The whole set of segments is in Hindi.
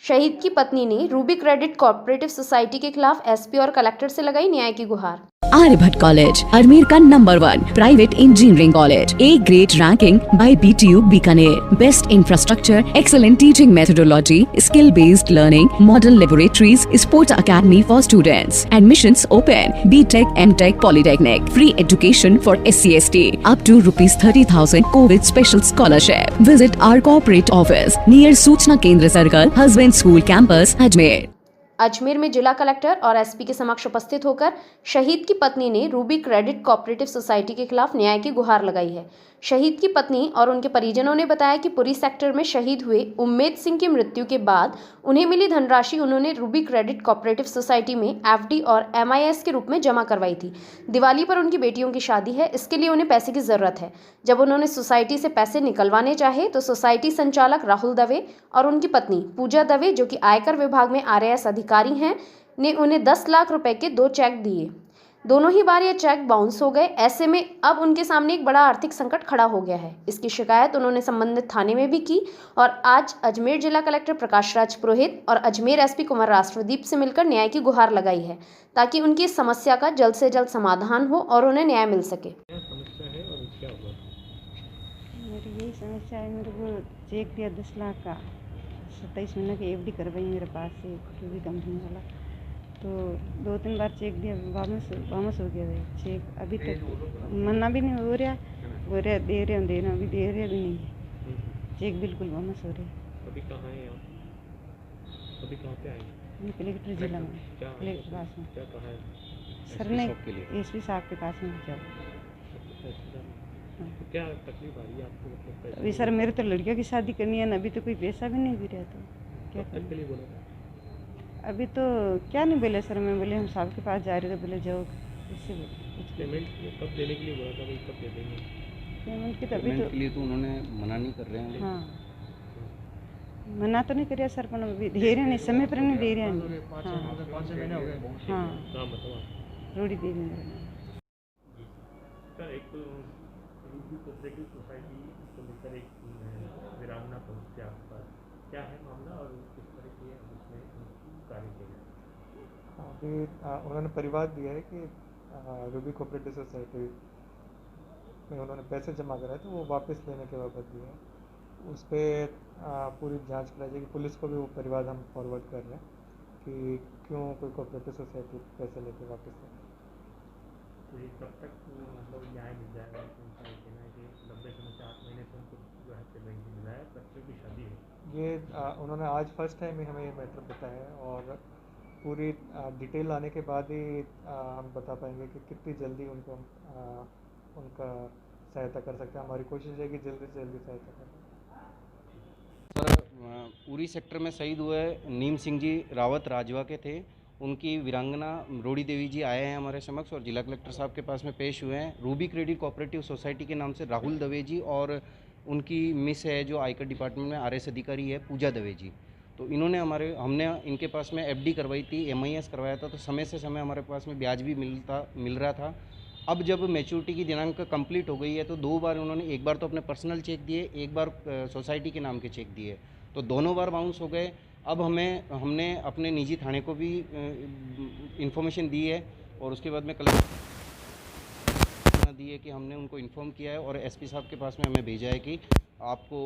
शहीद की पत्नी ने रूबी क्रेडिट कोऑपरेटिव सोसाइटी के खिलाफ एसपी और कलेक्टर से लगाई न्याय की गुहार। आर्यभट्ट कॉलेज, अजमेर का #1 private engineering college, A grade ranking by BTU Bikaner, best infrastructure, excellent teaching methodology, skill based learning, modern laboratories, sports academy for students, admissions open, BTech, MTech, polytechnic, free education for SC/ST, up to ₹30,000 COVID special scholarship. Visit our corporate office near Suchna Kendra circle, husband school campus, Ajmer. Ajmer में जिला कलेक्टर और एसपी के समक्ष उपस्थित होकर शहीद की पत्नी ने रूबी क्रेडिट कोऑपरेटिव सोसाइटी के खिलाफ न्याय की गुहार लगाई है। शहीद की पत्नी और उनके परिजनों ने बताया कि पुरी सेक्टर में शहीद हुए उम्मेद सिंह की मृत्यु के बाद उन्हें मिली धनराशि उन्होंने रूबी क्रेडिट कोऑपरेटिव सोसाइटी में FD और MIS के रूप में जमा करवाई थी। दिवाली पर उनकी बेटियों की शादी है, इसके लिए उन्हें पैसे की जरूरत है। जब उन्होंने सोसाइटी से पैसे निकलवाने चाहे तो सोसाइटी संचालक राहुल दवे और उनकी पत्नी पूजा दवे, जो कि आयकर विभाग में RAS अधिकारी हैं, ने उन्हें 10 लाख रुपए के 2 चेक दिए। दोनों ही बार ये चेक बाउंस हो गए। ऐसे में अब उनके सामने एक बड़ा आर्थिक संकट खड़ा हो गया है। इसकी शिकायत उन्होंने संबंधित थाने में भी की और आज अजमेर जिला कलेक्टर प्रकाश राज पुरोहित और अजमेर SP कुमार राष्ट्रदीप से मिलकर न्याय की गुहार लगाई है, ताकि उनकी इस समस्या का जल्द से जल्द समाधान हो और उन्हें न्याय मिल सके। क्या समस्या है और क्या हुआ? मेरी यही समस्या है। मेरे को चेक दिया 10 लाख का, 27 महीने की FD करवाई मेरे पास से रूबी कंपनी वाला। तो 2-3 बार चेक दिया, वापस हो गया है चेक। अभी तक मना भी नहीं हो रहा, दे रहे देना अभी दे रहे भी नहीं। चेक बिल्कुल वापस हो रहे। अभी कहाँ है आप? अभी कहाँ पे आए? मैं कलेक्टर जिला में, कलेक्टर के पास में। क्या कहा है सर ने SP साहब के पास में जाओ। तो क्या तकलीफ आ रही है आपको? मतलब अभी सर मेरे तो लड़कियों की शादी करनी है ना, अभी तो कोई पैसा भी नहीं दे रहा। तो क्या कब तक के लिए बोला था? अभी तो क्या नहीं बोले सर। मैं बोले हम साहब के पास जा रहे थे, बोले जाओ। इससे पेमेंट कब देने के लिए बोला था? भाई कब दे देंगे पेमेंट की? तभी पेमेंट के लिए तो उन्होंने मना नहीं कर रहे हैं। हाँ, मना तो नहीं करिए सर, पर अभी दे रहे नहीं, समय पर नहीं दे रहे हैं। 5-6 महीने हो गए। हाँ, नाम बताओ आप। रूढ़ी देवी मेरा नाम। सर, एक रूबी कोऑपरेटिव सोसाइटी को लेकर एक वीरांगना पहुंची आपके पास, क्या है मामला और किस तरह की उसमें कार्य किया गया? अभी उन्होंने परिवाद दिया है कि रूबी कोऑपरेटिव सोसाइटी में उन्होंने पैसे जमा कराए तो वो वापस लेने के बाबत दिया है। उस पर पूरी जांच कराई जाएगी। पुलिस को भी वो परिवाद हम फॉरवर्ड कर रहे हैं कि क्यों कोई कोऑपरेटिव सोसाइटी पैसे लेके वापस ले। तो ये कब तक मतलब न्याय मिल जाएगा? उनका ये कहना है कि 90 समय से 8 महीने से उनको जो है पेमेंट नहीं मिला है, बच्चों की शादी है। ये उन्होंने आज फर्स्ट टाइम ही हमें ये मैटर बताया है और पूरी डिटेल आने के बाद ही हम बता पाएंगे कि कितनी जल्दी उनको उनका सहायता कर सकते हैं। हमारी कोशिश है कि जल्दी से जल्दी सहायता करें। सर, उरी सेक्टर में शहीद हुए नीम सिंह जी रावत राजवा के थे। उनकी वीरांगना रोड़ी देवी जी आए हैं हमारे समक्ष और जिला कलेक्टर साहब के पास में पेश हुए हैं। रूबी क्रेडिट कोऑपरेटिव सोसाइटी के नाम से राहुल दवे जी और उनकी मिस है जो आयकर डिपार्टमेंट में RAS अधिकारी है, पूजा दवे जी। तो इन्होंने हमने इनके पास में FD करवाई थी, MIS करवाया था। तो समय से समय हमारे पास में ब्याज भी मिल रहा था। अब जब मैच्योरिटी की दिनांक कंप्लीट हो गई है तो 2 बार उन्होंने, एक बार तो अपने पर्सनल चेक दिए, एक बार सोसाइटी के नाम के चेक दिए, तो दोनों बार बाउंस हो गए। अब हमने अपने निजी थाने को भी इन्फॉर्मेशन दी है और उसके बाद में कलेक्टर दी है कि हमने उनको इन्फॉर्म किया है और SP साहब के पास में हमें भेजा है कि आपको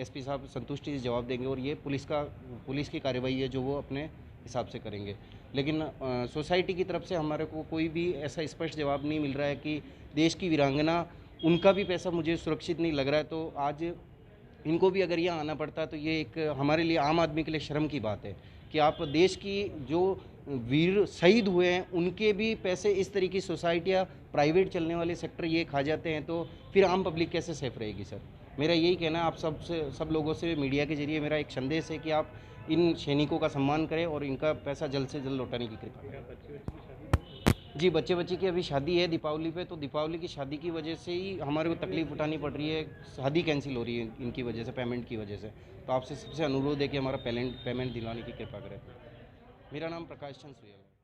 SP साहब संतुष्टि से जवाब देंगे और ये पुलिस की कार्रवाई है जो वो अपने हिसाब से करेंगे। लेकिन सोसाइटी की तरफ से हमारे को कोई भी ऐसा स्पष्ट जवाब नहीं मिल रहा है कि देश की वीरांगना, उनका भी पैसा मुझे सुरक्षित नहीं लग रहा है। तो आज इनको भी अगर यहाँ आना पड़ता तो ये एक हमारे लिए, आम आदमी के लिए शर्म की बात है कि आप देश की जो वीर शहीद हुए हैं उनके भी पैसे इस तरह की सोसाइटियाँ, प्राइवेट चलने वाले सेक्टर ये खा जाते हैं, तो फिर आम पब्लिक कैसे सेफ रहेगी? सर, मेरा यही कहना है आप सब लोगों से, मीडिया के जरिए मेरा एक संदेश है कि आप इन सैनिकों का सम्मान करें और इनका पैसा जल्द से जल्द लौटाने की कृपा करें। जी, बच्चे की अभी शादी है दीपावली पे, तो दीपावली की शादी की वजह से ही हमारे को तकलीफ उठानी पड़ रही है। शादी कैंसिल हो रही है इनकी वजह से, पेमेंट की वजह से। तो आपसे सबसे अनुरोध है कि हमारा पेमेंट दिलाने की कृपा करें। मेरा नाम प्रकाश चंद सुयल है।